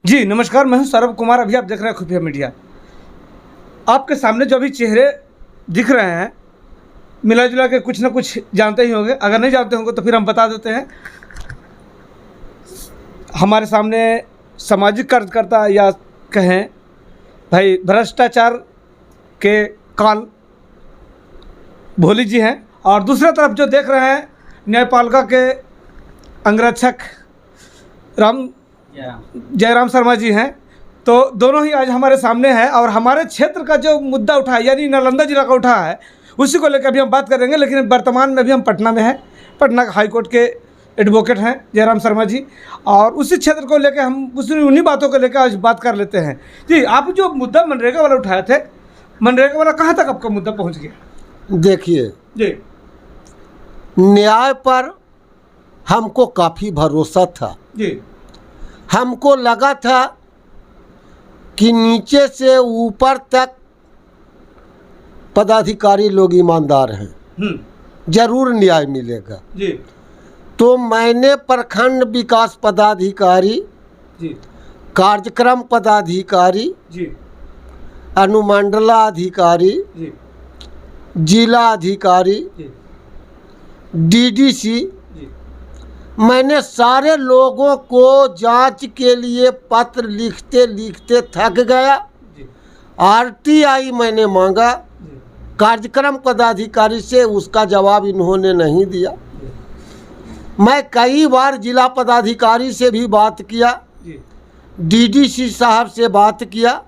जी नमस्कार, मैं हूं सौरभ कुमार। अभी आप देख रहे हैं खुफिया मीडिया। आपके सामने जो अभी चेहरे दिख रहे हैं, मिला जुला के कुछ ना कुछ जानते ही होंगे। अगर नहीं जानते होंगे तो फिर हम बता देते हैं। हमारे सामने सामाजिक कार्यकर्ता या कहें भाई भ्रष्टाचार के काल भोली जी हैं, और दूसरी तरफ जो देख रहे हैं न्यायपालिका के अंगरक्षक जयराम शर्मा जी हैं। तो दोनों ही आज हमारे सामने हैं और हमारे क्षेत्र का जो मुद्दा उठा है, यानी नालंदा जिला का उठा है, उसी को लेकर अभी हम बात करेंगे। लेकिन वर्तमान में भी हम पटना में हैं। पटना हाई कोर्ट के एडवोकेट हैं जयराम शर्मा जी, और उसी क्षेत्र को लेकर हम उन्हीं बातों को लेकर आज बात कर लेते हैं। जी, आप जो मुद्दा मनरेगा वाला उठाए थे, मनरेगा वाला कहाँ तक आपका मुद्दा पहुँच गया? देखिए जी, न्याय पर हमको काफ़ी भरोसा था। जी, हमको लगा था कि नीचे से ऊपर तक पदाधिकारी लोग ईमानदार हैं, जरूर न्याय मिलेगा। जी, तो मैंने प्रखंड विकास पदाधिकारी, जी, कार्यक्रम पदाधिकारी, जी, अनुमंडलाधिकारी, जी, जिला अधिकारी, जी, डीडीसी, जी, मैंने सारे लोगों को जांच के लिए पत्र लिखते लिखते थक गया। जी, आरटीआई मैंने मांगा जी, कार्यक्रम पदाधिकारी से, उसका जवाब इन्होंने नहीं दिया। मैं कई बार जिला पदाधिकारी से भी बात किया, जी, डीडीसी साहब से बात किया,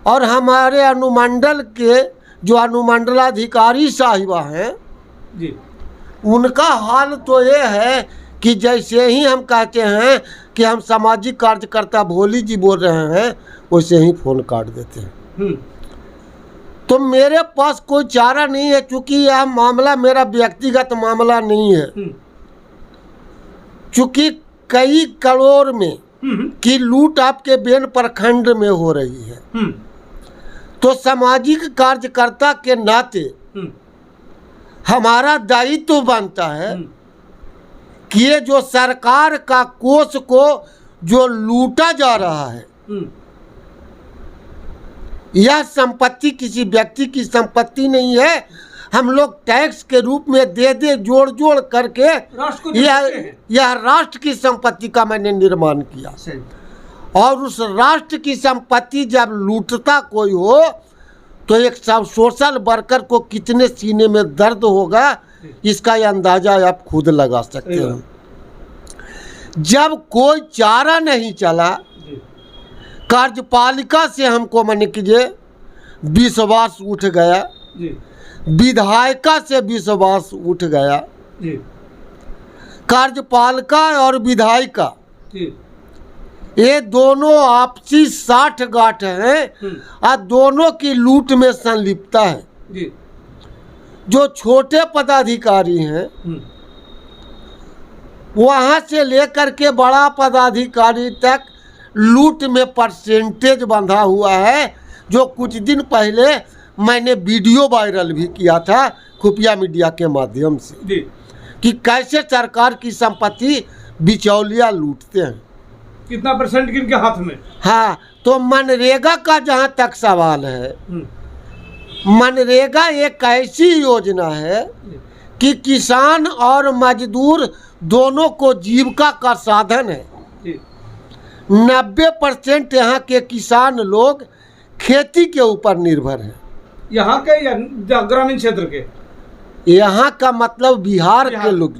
और हमारे अनुमंडल के जो अनुमंडलाधिकारी साहिबा हैं, जी, उनका हाल तो ये है कि जैसे ही हम कहते हैं कि हम सामाजिक कार्यकर्ता भोली जी बोल रहे हैं, वैसे ही फ़ोन काट देते हैं। तो मेरे पास कोई चारा नहीं है, क्योंकि यह मामला मेरा व्यक्तिगत मामला नहीं है। चूँकि कई करोड़ में की लूट आपके बेन प्रखंड में हो रही है, तो सामाजिक कार्यकर्ता के नाते हमारा दायित्व बनता है कि ये जो सरकार का कोष को जो लूटा जा रहा है, यह संपत्ति किसी व्यक्ति की संपत्ति नहीं है। हम लोग टैक्स के रूप में दे दे जोड़ जोड़ करके यह राष्ट्र की संपत्ति का मैंने निर्माण किया। और उस राष्ट्र की संपत्ति जब लूटता कोई हो, तो एक सब सोशल वर्कर को कितने सीने में दर्द होगा, इसका ये अंदाजा आप खुद लगा सकते हैं। जब कोई चारा नहीं चला, कार्यपालिका से हमको मान कीजिए विश्वास उठ गया, विधायिका से विश्वास उठ गया। कार्यपालिका और विधायिका ये दोनों आपसी साठ गांठ हैं, और दोनों की लूट में संलिप्तता है। जो छोटे पदाधिकारी हैं, वहां से लेकर के बड़ा पदाधिकारी तक लूट में परसेंटेज बंधा हुआ है। जो कुछ दिन पहले मैंने वीडियो वायरल भी किया था खुफिया मीडिया के माध्यम से, कि कैसे सरकार की संपत्ति बिचौलिया लूटते हैं। कितना परसेंट किनके हाथ में? हाँ, तो मनरेगा का जहाँ तक सवाल है, मनरेगा एक ऐसी योजना है कि किसान और मजदूर दोनों को जीविका का साधन है। 90% यहाँ के किसान लोग खेती के ऊपर निर्भर हैं। यहाँ के या ग्रामीण क्षेत्र के? यहाँ का मतलब बिहार के लोग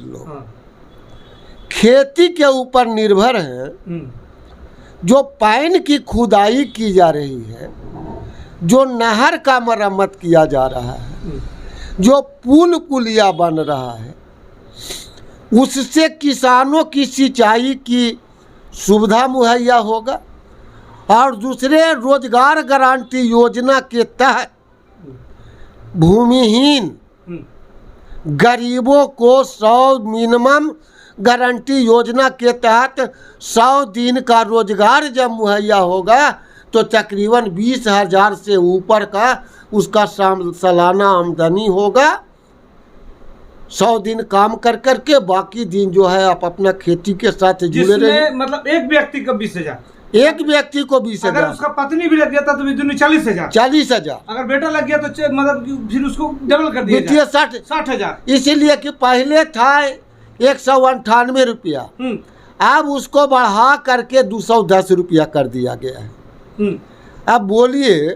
खेती के ऊपर निर्भर हैं। जो पानी की खुदाई की जा रही है, जो नहर का मरम्मत किया जा रहा है, जो पुल पुलिया बन रहा है, उससे किसानों की सिंचाई की सुविधा मुहैया होगा। और दूसरे रोजगार गारंटी योजना के तहत भूमिहीन गरीबों को 100 मिनिमम गारंटी योजना के तहत 100 दिन का रोजगार जब मुहैया होगा, तो तकरीबन 20,000 से ऊपर का उसका सालाना आमदनी होगा। 100 दिन काम कर करके बाकी दिन जो है आप अपना खेती के साथ जुड़े रहिए। मतलब एक व्यक्ति का 20,000? एक व्यक्ति को 20,000। अगर उसका पत्नी भी लग गया था तो भी दुनिया 40,000। 40,000। अगर बेटा लग गया तो मतलब कि फिर उसको डबल कर दिया द्वितीय 60,000। इसीलिए कि पहले था 198 रुपया, अब उसको बढ़ा करके 210 रुपया कर दिया गया है। अब बोलिए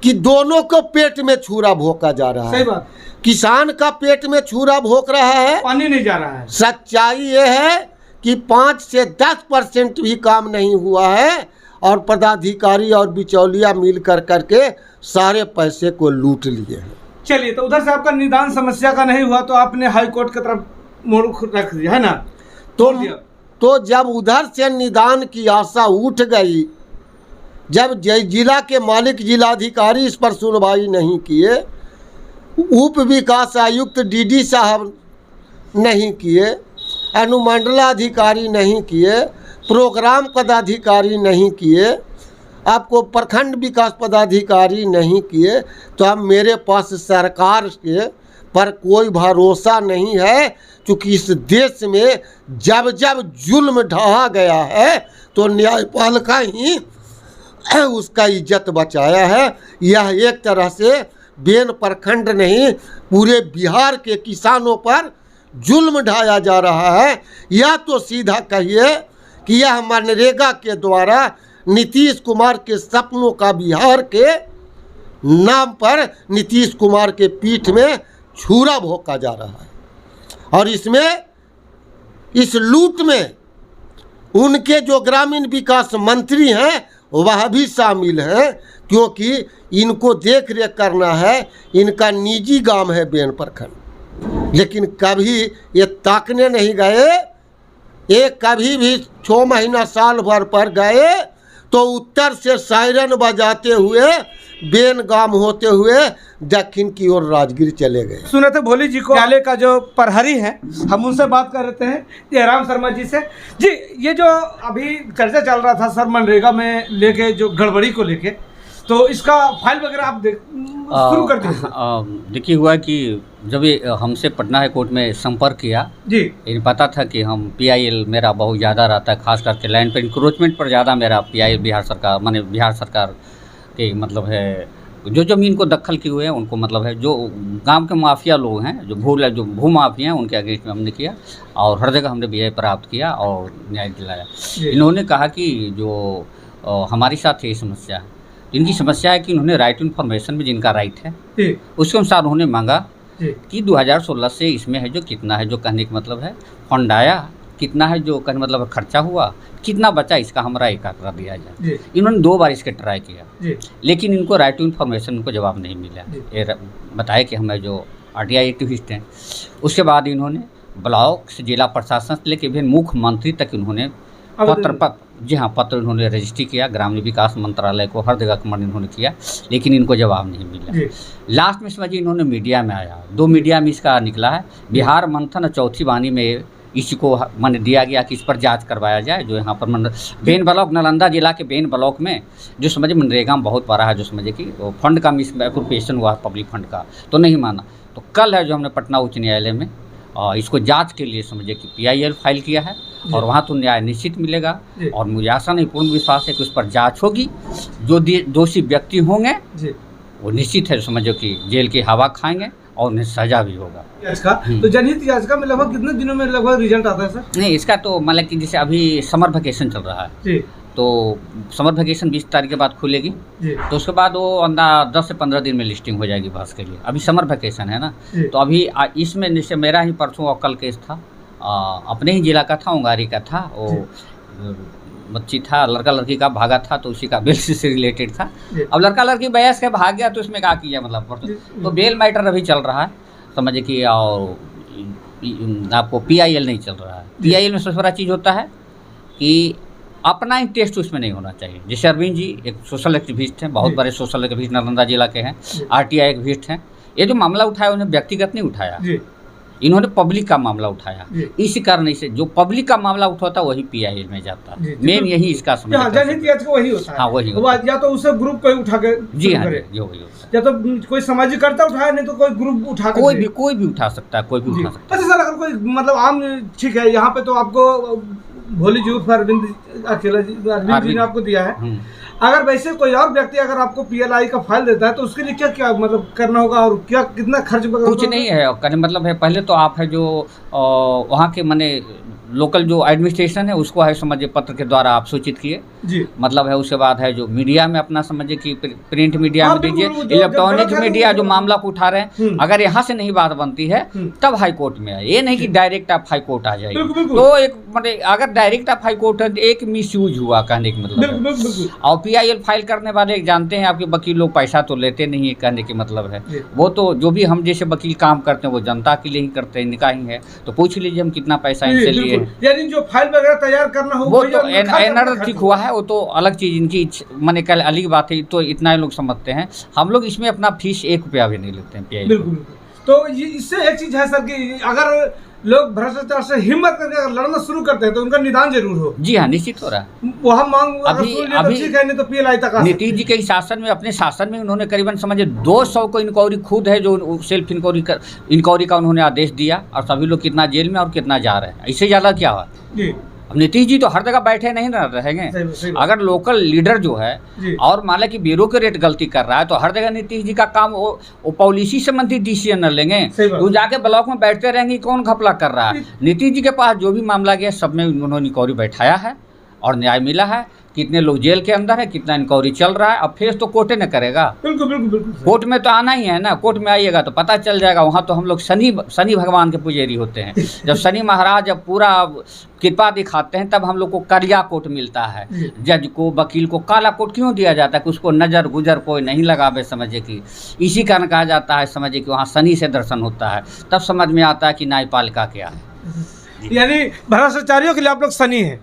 कि दोनों को पेट में छुरा भोंका जा रहा है। सही बात। किसान का पेट में छुरा भोंक रहा है, पानी नहीं जा रहा है। सच्चाई ये है कि 5 से 10% भी काम नहीं हुआ है और पदाधिकारी और बिचौलिया मिल कर करके सारे पैसे को लूट लिए हैं। चलिए, तो उधर से आपका निदान समस्या का नहीं हुआ तो आपने हाई कोर्ट की तरफ मोड़ रख दिया है ना? तो जब उधर से निदान की आशा उठ गई, जब जिला के मालिक जिलाधिकारी इस पर सुनवाई नहीं किए, उप विकास आयुक्त डीडी साहब नहीं किए, अनुमंडलाधिकारी नहीं किए, प्रोग्राम पदाधिकारी नहीं किए, आपको प्रखंड विकास पदाधिकारी नहीं किए, तो अब मेरे पास सरकार के पर कोई भरोसा नहीं है। क्योंकि इस देश में जब जब जुल्म ढहा गया है तो न्यायपालिका ही उसका इज्जत बचाया है। यह एक तरह से बेन प्रखंड नहीं, पूरे बिहार के किसानों पर जुल्म ढाया जा रहा है। या तो सीधा कहिए कि यह मनरेगा के द्वारा नीतीश कुमार के सपनों का बिहार के नाम पर नीतीश कुमार के पीठ में छुरा भोंका जा रहा है, और इसमें इस लूट में उनके जो ग्रामीण विकास मंत्री हैं वह भी शामिल हैं, क्योंकि इनको देख रेख करना है। इनका निजी गांव है बेन प्रखंड, लेकिन कभी ये ताकने नहीं गए। ये कभी भी 6 महीना साल भर पर गए तो उत्तर से सायरन बजाते हुए बेन गांव होते हुए दक्षिण की ओर राजगीर चले गए। सुने थे भोली जी को, न्यायालय का जो प्रहरी है, हम उनसे बात कर रहे हैं जयराम शर्मा जी से। जी, ये जो अभी चर्चा चल रहा था सर मनरेगा में लेके जो गड़बड़ी को लेके, तो इसका फाइल वगैरह आप शुरू कर दीजिए। देखिए, हुआ कि जब ये हमसे पटना हाई कोर्ट में संपर्क किया जी, इन्हें पता था कि हम PIL मेरा बहुत ज़्यादा रहता है, खास करके लैंड पर इंक्रोचमेंट पर ज़्यादा मेरा PIL बिहार सरकार के मतलब है जो ज़मीन को दखल किए हुए हैं उनको मतलब है जो गांव के माफिया लोग हैं, जो भू माफिया हैं, उनके अगेंस्ट में हमने किया और हर जगह हमने विजय प्राप्त किया और न्याय दिलाया। इन्होंने कहा कि जो हमारे साथ ये समस्या है, इनकी समस्या है कि इन्होंने राइट इन्फॉर्मेशन में जिनका राइट है उसके अनुसार उन्होंने मांगा कि 2016 से इसमें है जो कितना है, जो कहने का मतलब है फंड आया कितना है, जो कहने मतलब खर्चा हुआ कितना बचा, इसका हमारा एक आंकड़ा दिया जाए। इन्होंने 2 बार इसके ट्राई किया, लेकिन इनको राइट टू इन्फॉर्मेशन को जवाब नहीं मिला। ये बताया कि हमें जो RTI एक्टिविस्ट हैं, उसके बाद इन्होंने ब्लॉक से जिला प्रशासन से लेकर भी मुख्यमंत्री तक इन्होंने पत्र इन्होंने रजिस्ट्री किया, ग्रामीण विकास मंत्रालय को हर जगह कमेंट इन्होंने किया, लेकिन इनको जवाब नहीं मिला। लास्ट में समझिए इन्होंने मीडिया में आया, 2 मीडिया में इसका निकला है, बिहार मंथन और चौथी वाणी में इसको मन दिया गया कि इस पर जांच करवाया जाए। जो यहाँ पर बेन ब्लॉक, नालंदा जिला के बेन ब्लॉक में जो समझे मनरेगा में बहुत बड़ा है, जो समझे कि फंड का मिस एप्रोप्रिएशन हुआ पब्लिक फंड का, तो नहीं माना। तो कल है जो हमने पटना उच्च न्यायालय में इसको जांच के लिए समझे कि PIL फाइल किया है और वहाँ तो न्याय निश्चित मिलेगा। और मुझे आशा नहीं, पूर्ण विश्वास है कि उस पर जाँच होगी। जो दोषी व्यक्ति होंगे वो निश्चित है समझो कि जेल की हवा खाएंगे और उन्हें सजा भी होगा। तो जनहित याचिका में लगभग कितने दिनों में लगभग रिजल्ट आता है सर? नहीं, इसका तो मतलब कि जैसे अभी समर वेकेशन चल रहा है, तो समर वेकेशन 20 तारीख के बाद खुलेगी, तो उसके बाद वो 10 से 15 दिन में लिस्टिंग हो जाएगी बहस के लिए। अभी समर वेकेशन है ना, तो अभी इसमें जैसे मेरा ही परसों और कल केस था, अपने ही जिला का था, उंगारी का था, वो बच्ची था, लड़का लड़की का भागा था, तो उसी का बेल से रिलेटेड था। अब लड़का लड़की बयास के भाग गया तो इसमें क्या किया मतलब, तो बेल मैटर अभी चल रहा है समझिए कि, और आपको PIL नहीं चल रहा है। PIL में सबसे बड़ा चीज़ होता है कि अपना इंटरेस्ट उसमें नहीं होना चाहिए। जैसे अरविंद जी एक सोशल एक्टिविस्ट हैं, बहुत बड़े सोशल एक्टिविस्ट नालंदा जिला के हैं, RTI एक्टिविस्ट हैं। ये जो मामला उठाया उन्हें व्यक्तिगत नहीं उठाया, इन्होंने पब्लिक का मामला उठाया। इसी कारण से जो पब्लिक का मामला उठाता वही PIL में जाता है। मेन यही इसका समझ वही होता है। हाँ, वही या तो उसे ग्रुप कोई उठा के, जी हाँ, जो वही होता है। या तो कोई सामाजिक कर्ता उठाया, नहीं तो कोई ग्रुप उठा के, कोई भी उठा सकता है, कोई भी उठा सकता है। अच्छा सर, अगर कोई मतलब आम, ठीक है, यहाँ पे तो आपको भोली जी उर्फ अरविंद अकेला जी, अरविंद जी ने आपको दिया है। अगर वैसे कोई और व्यक्ति अगर आपको पीएलआई का फाइल देता है तो उसके लिए क्या क्या मतलब करना होगा और क्या कितना खर्च वगैरह कुछ नहीं है, कहने मतलब है पहले तो आप है जो वहाँ के माने लोकल जो एडमिनिस्ट्रेशन है उसको है समझिए पत्र के द्वारा आप सूचित किए जी, मतलब है। उसके बाद है जो मीडिया में अपना समझिए कि प्रिंट मीडिया हाँ, में दीजिए, बिल्कुल, जो इलेक्ट्रॉनिक गलत है मीडिया वो- जो मामला को उठा रहे हैं, अगर यहाँ से नहीं बात बनती है तब हाई कोर्ट में आए, ये नहीं कि डायरेक्ट आप हाई कोर्ट आ जाएगी। बिल्कुल, बिल्कुल। तो एक मतलब अगर डायरेक्ट आप हाई कोर्ट है तो एक मिस यूज हुआ कहने का मतलब बिल्कुल है। बिल्कुल बिल्कुल। और PIL फाइल करने वाले जानते हैं आपके वकील लोग पैसा तो लेते नहीं है कहने के मतलब है। जी। वो तो जो भी हम जैसे वकील काम करते हैं वो जनता के लिए ही करते हैं, इनका ही है, तो पूछ लीजिए हम कितना पैसा इनसे जी, लिए बिल्कुल। हैं। यानी जो फाइल वगैरह तैयार करना हो वो वही तो उनका खर्च अपना एनआर खर्च ठीक हुआ है, वो तो अलग चीज़ इनकी मैंने कल अलग बात है, तो इतना ही लोग समझते हैं। हम लोग इसमें अपना फीस 1 रुपया भी नहीं लेते हैं PIL। बिल्कुल बिल्कुल। तो ये इससे एक चीज है सर कि अगर लोग भ्रष्टाचार से हिम्मत करके अगर लड़ना शुरू करते हैं तो उनका निदान जरूर हो। जी हाँ, निश्चित हो रहा है। वहाँ मांग अगर अभी- सुन लिया तो अभी- ठीक है, नहीं तो पीएलआई तक आ सकते नीतीश जी के शासन में, अपने शासन में उन्होंने करीबन समझिए 200 को इंक्वायरी खुद है जो सेल्फ इंक्वायरी का उन्होंने आदेश दिया, और सभी लोग कितना जेल में और कितना जा रहे हैं, इससे ज़्यादा क्या हुआ। जी, अब नीतीश जी तो हर जगह बैठे नहीं ना रहेंगे। सही बात। अगर लोकल लीडर जो है जी। और मान लें कि ब्यूरोक्रेट गलती कर रहा है तो हर जगह नीतीश जी का काम वो पॉलिसी संबंधी डिसीजन न लेंगे, सही बात। वो जाके ब्लॉक में बैठते रहेंगे कौन घपला कर रहा है। नीतीश जी के पास जो भी मामला गया सब में उन्होंने इंक्वायरी बैठाया है और न्याय मिला है। कितने लोग जेल के अंदर है, कितना इंक्वायरी चल रहा है, अब फेस तो कोर्टे ने करेगा। बिल्कुल बिल्कुल बिल्कुल सर। कोर्ट में तो आना ही है ना, कोर्ट में आइएगा तो पता चल जाएगा। वहाँ तो हम लोग शनि भगवान के पुजारी होते हैं। जब शनि महाराज जब पूरा कृपा दिखाते हैं तब हम लोग को करिया कोट मिलता है। जज को, वकील को काला कोट क्यों दिया जाता है कि उसको नज़र गुजर कोई नहीं लगावे, समझे कि इसी कारण कहा जाता है समझे कि वहाँ शनि से दर्शन होता है। तब समझ में आता है कि न्यायपालिका क्या है। यानी भ्रष्टाचारियों के लिए आप लोग सनी हैं,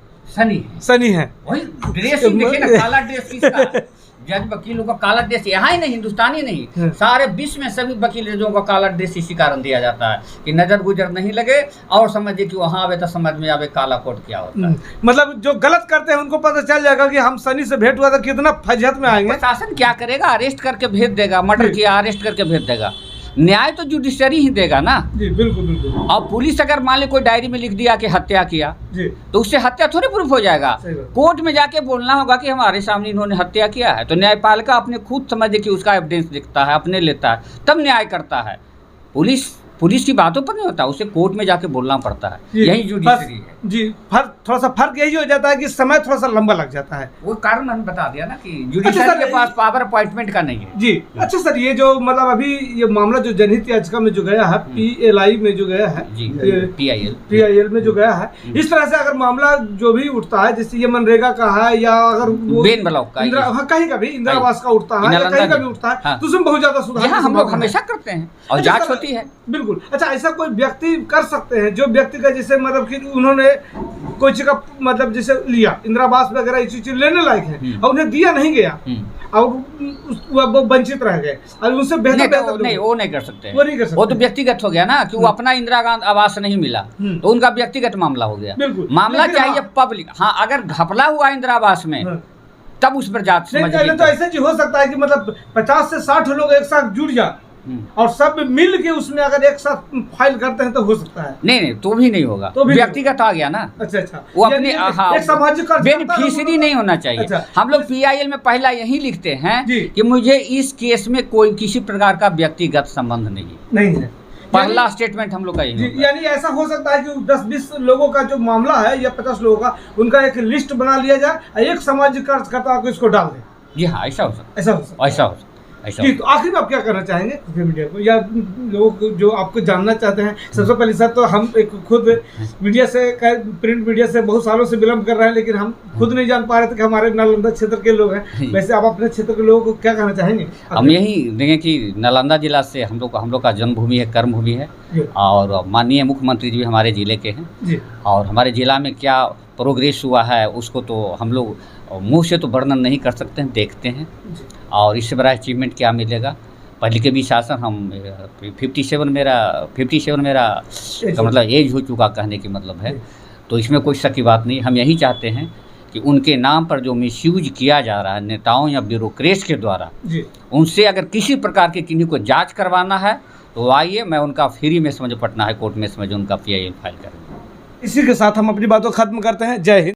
सनी हैं। वही ड्रेस ही देखिए ना, काला ड्रेस किसका है? जज वकीलों का काला ड्रेस यहाँ ही नहीं, हिंदुस्तानी नहीं, सारे विश्व में सभी वकील जजों का काला ड्रेस इसी कारण दिया जाता है कि नजर गुजर नहीं लगे और समझिए कि वहाँ आवे तो समझ में आवे काला कोट क्या होता है। मतलब जो गलत करते हैं उनको पता चल जाएगा कि हम सनी से भेंट हुआ था, कितना फजहत में आएंगे। प्रशासन क्या करेगा? अरेस्ट करके भेज देगा, मर्डर किया अरेस्ट करके भेज देगा। न्याय तो जुडिशरी ही देगा ना। जी बिल्कुल बिल्कुल। और पुलिस अगर मान ले कोई डायरी में लिख दिया कि हत्या किया जी, तो उससे हत्या थोड़ी प्रूफ हो जाएगा। सही बात। कोर्ट में जाके बोलना होगा कि हमारे सामने इन्होंने हत्या किया है, तो न्यायपालिका अपने खुद समझे कि उसका एविडेंस दिखता है, अपने लेता है, तब न्याय करता है। पुलिस की बातों पर नहीं होता, उसे कोर्ट में जाके बोलना पड़ता है। जी, यही जुडिशरी है। जी, थोड़ा सा फर्क यही हो जाता है कि समय थोड़ा सा लंबा लग जाता है। वो कारण मैंने बता दिया ना कि अच्छा जुडिशरी सर, के पास पावर अपॉइंटमेंट का नहीं है। जी अच्छा सर, ये जो मतलब अभी ये मामला जो जनहित याचिका में जो गया है, PLI में जो गया है, जी, ये PIL में जो गया है, इस तरह से अगर मामला जो भी उठता है, जैसे ये मनरेगा का है या अगर वो बेन ब्लॉक का, हाँ, कहीं का भी इंदिरा आवास का उठता है या कहीं का भी उठता है, हाँ। तो उसमें बहुत ज्यादा सुधार यहाँ की हम लोग संभावना है। हमेशा करते हैं और अच्छा जांच सर, होती है। बिल्कुल। अच्छा, ऐसा कोई व्यक्ति कर सकते हैं जो व्यक्ति का जैसे मतलब कि उन्होंने कोई चीज का मतलब जैसे लिया इंदिरा आवास वगैरह इस चीज लेने लायक है और उन्हें दिया नहीं गया और वो वंचित रह गए और उनसे बेहतर नहीं, वो नहीं कर सकते। वो नहीं कर सकते। वो तो व्यक्तिगत हो गया ना कि वो अपना इंदिरा गांधी आवास नहीं मिला तो उनका व्यक्तिगत मामला हो गया। बिल्कुल। मामला लेकिन चाहिए पब्लिक। हाँ, अगर घपला हुआ इंदिरा आवास में तब उस पर जांच समझ नहीं तो ऐसे जी हो सकता है कि मतलब 50 से 60 लोग एक साथ जुड़ जाए और सब मिल के उसमें अगर एक साथ फाइल करते हैं तो हो सकता है। नहीं, तो भी नहीं होगा, तो भी व्यक्तिगत आ गया ना। अच्छा, वो अपने एक सामाजिक बेनिफिशियरी नहीं होना चाहिए। अच्छा। हम लोग PIL में पहला यही लिखते हैं जी। कि मुझे इस केस में कोई किसी प्रकार का व्यक्तिगत संबंध नहीं है। पहला स्टेटमेंट हम लोग का यही होगा। यानी ऐसा हो सकता है कि 10-20 लोगों का जो मामला है या 50 लोगों का, उनका एक लिस्ट बना लिया जाए और एक सामाजिक कार्यकर्ता को इसको डाल दे। जी हाँ, ऐसा हो सकता ऐसा हो सकता है। ऐसा हो सकता ऐसा जी, तो आखिर में आप क्या करना चाहेंगे खुफिया मीडिया को या लोगों को जो आपको जानना चाहते हैं? सबसे पहले सर तो हम एक खुद मीडिया से, प्रिंट मीडिया से बहुत सालों से विलम्ब कर रहे हैं, लेकिन हम खुद नहीं जान पा रहे थे कि हमारे नालंदा क्षेत्र के लोग हैं। वैसे आप अपने क्षेत्र के लोगों को क्या कहना चाहेंगे? हम यही देंगे कि नालंदा जिला से हम लोग का जन्मभूमि है, कर्मभूमि है और माननीय मुख्यमंत्री जी भी हमारे जिले के हैं जी। और हमारे जिला में क्या प्रोग्रेस हुआ है उसको तो हम लोग मुँह से तो वर्णन नहीं कर सकते हैं, देखते हैं। और इससे बड़ा अचीवमेंट क्या मिलेगा? पहले के भी शासन हम 57 मेरा का मतलब एज हो चुका कहने की मतलब है, तो इसमें कोई शक की बात नहीं। हम यही चाहते हैं कि उनके नाम पर जो मिसयूज किया जा रहा है नेताओं या ब्यूरोक्रेट्स के द्वारा, उनसे अगर किसी प्रकार की किन्हीं को जांच करवाना है तो आइए, मैं उनका फ्री में समझो पटना हाई कोर्ट में समझो उनका PIL फाइल करूँगा। इसी के साथ हम अपनी बातों को खत्म करते हैं। जय हिंद।